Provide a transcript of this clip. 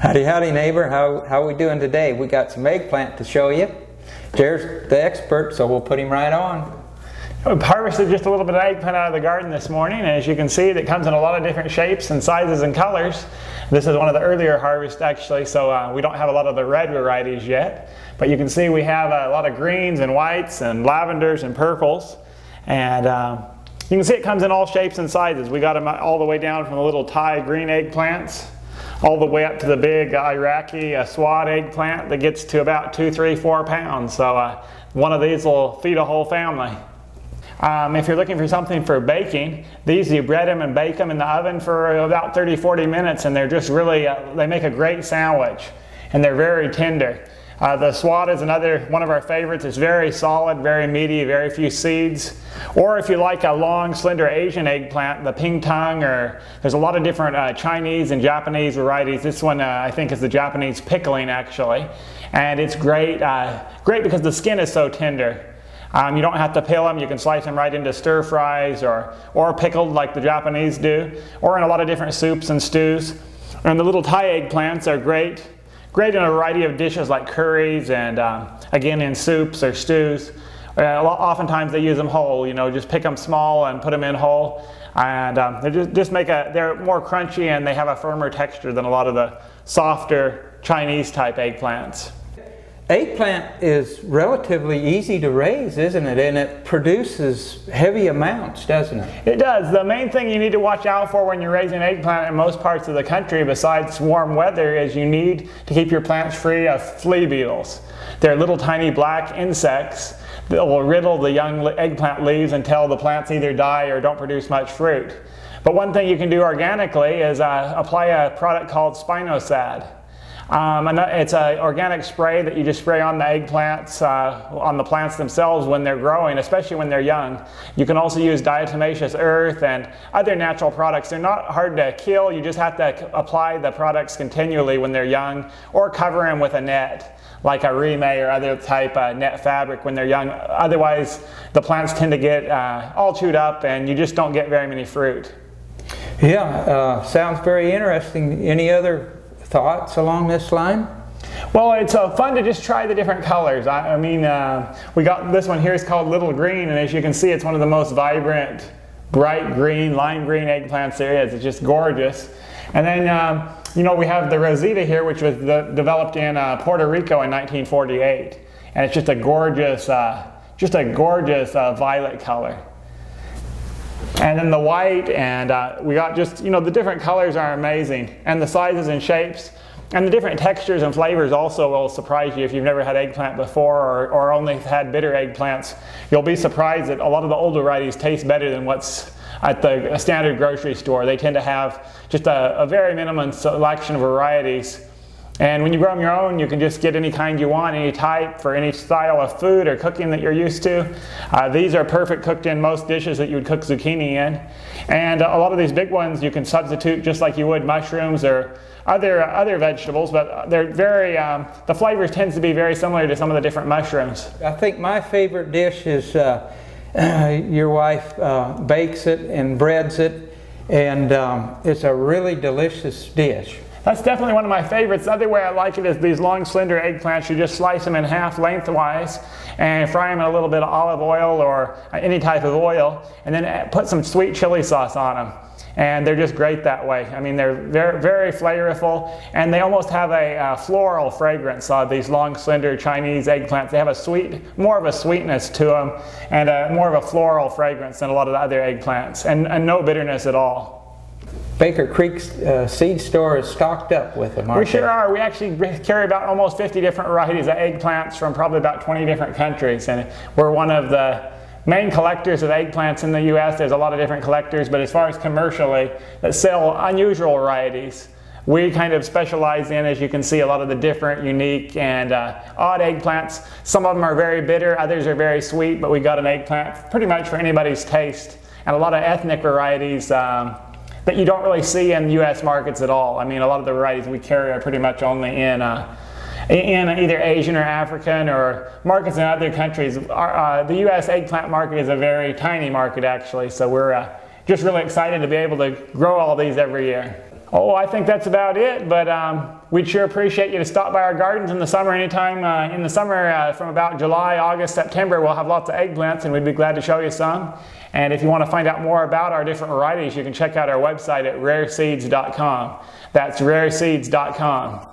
Howdy, howdy neighbor, how are we doing today? We got some eggplant to show you. Jared's the expert, so we'll put him right on. We've harvested just a little bit of eggplant out of the garden this morning, and as you can see, it comes in a lot of different shapes and sizes and colors. This is one of the earlier harvests actually, so we don't have a lot of the red varieties yet. But you can see we have a lot of greens and whites and lavenders and purples. And you can see it comes in all shapes and sizes. We got them all the way down from the little Thai green eggplants all the way up to the big Iraqi swat eggplant that gets to about 2, 3, 4 pounds. So one of these will feed a whole family. If you're looking for something for baking, these you bread them and bake them in the oven for about 30-40 minutes, and they're just really, they make a great sandwich, and they're very tender. The swat is another one of our favorites. It's very solid, very meaty, very few seeds. Or if you like a long, slender Asian eggplant, the ping tong, or there's a lot of different Chinese and Japanese varieties. This one I think is the Japanese pickling actually. And it's great, great because the skin is so tender. You don't have to peel them. You can slice them right into stir fries or pickled like the Japanese do, or in a lot of different soups and stews. And the little Thai eggplants are great in a variety of dishes like curries and again in soups or stews. Oftentimes they use them whole, you know, just pick them small and put them in whole. And they're more crunchy and they have a firmer texture than a lot of the softer Chinese type eggplants. Eggplant is relatively easy to raise, isn't it? And it produces heavy amounts, doesn't it? It does. The main thing you need to watch out for when you're raising eggplant in most parts of the country, besides warm weather, is you need to keep your plants free of flea beetles. They're little tiny black insects that will riddle the young eggplant leaves until the plants either die or don't produce much fruit. But one thing you can do organically is apply a product called Spinosad. It's an organic spray that you just spray on the eggplants, on the plants themselves when they're growing, especially when they're young. You can also use diatomaceous earth and other natural products. They're not hard to kill. You just have to apply the products continually when they're young, or cover them with a net, like a rime or other type of net fabric when they're young. Otherwise, the plants tend to get all chewed up and you just don't get very many fruit. Yeah, sounds very interesting. Any other thoughts along this line? Well, it's fun to just try the different colors. I mean, we got this one here is called Little Green, and as you can see, it's one of the most vibrant, bright green, lime green eggplants there is. It's just gorgeous. And then, you know, we have the Rosita here, which was developed in Puerto Rico in 1948, and it's just a gorgeous violet color. And then the white, and we got just, you know, the different colors are amazing, and the sizes and shapes and the different textures and flavors also will surprise you if you've never had eggplant before or only had bitter eggplants. You'll be surprised that a lot of the older varieties taste better than what's at the standard grocery store. They tend to have just a very minimum selection of varieties. And when you grow them your own, you can just get any kind you want, any type, for any style of food or cooking that you're used to. These are perfect cooked in most dishes that you would cook zucchini in. And a lot of these big ones you can substitute just like you would mushrooms or other vegetables, but they're very, the flavors tends to be very similar to some of the different mushrooms. I think my favorite dish is your wife bakes it and breads it, and it's a really delicious dish. That's definitely one of my favorites. The other way I like it is these long, slender eggplants. You just slice them in half lengthwise and fry them in a little bit of olive oil or any type of oil, and then put some sweet chili sauce on them. And they're just great that way. I mean, they're very, very flavorful, and they almost have a floral fragrance. These long, slender Chinese eggplants, they have more of a sweetness to them, and more of a floral fragrance than a lot of the other eggplants, and no bitterness at all. Baker Creek's seed store is stocked up with them, aren't we sure are. We actually carry about almost 50 different varieties of eggplants from probably about 20 different countries, and we're one of the main collectors of eggplants in the U.S. There's a lot of different collectors, but as far as commercially that sell unusual varieties, we kind of specialize in, as you can see, a lot of the different, unique, and odd eggplants. Some of them are very bitter, others are very sweet, but we got an eggplant pretty much for anybody's taste, and a lot of ethnic varieties that you don't really see in U.S. markets at all. I mean, a lot of the varieties we carry are pretty much only in either Asian or African or markets in other countries. The U.S. eggplant market is a very tiny market actually, so we're just really excited to be able to grow all these every year. Oh, I think that's about it, but we'd sure appreciate you to stop by our gardens in the summer anytime. In the summer, from about July, August, September, we'll have lots of eggplants, and we'd be glad to show you some. And if you want to find out more about our different varieties, you can check out our website at rareseeds.com. That's rareseeds.com.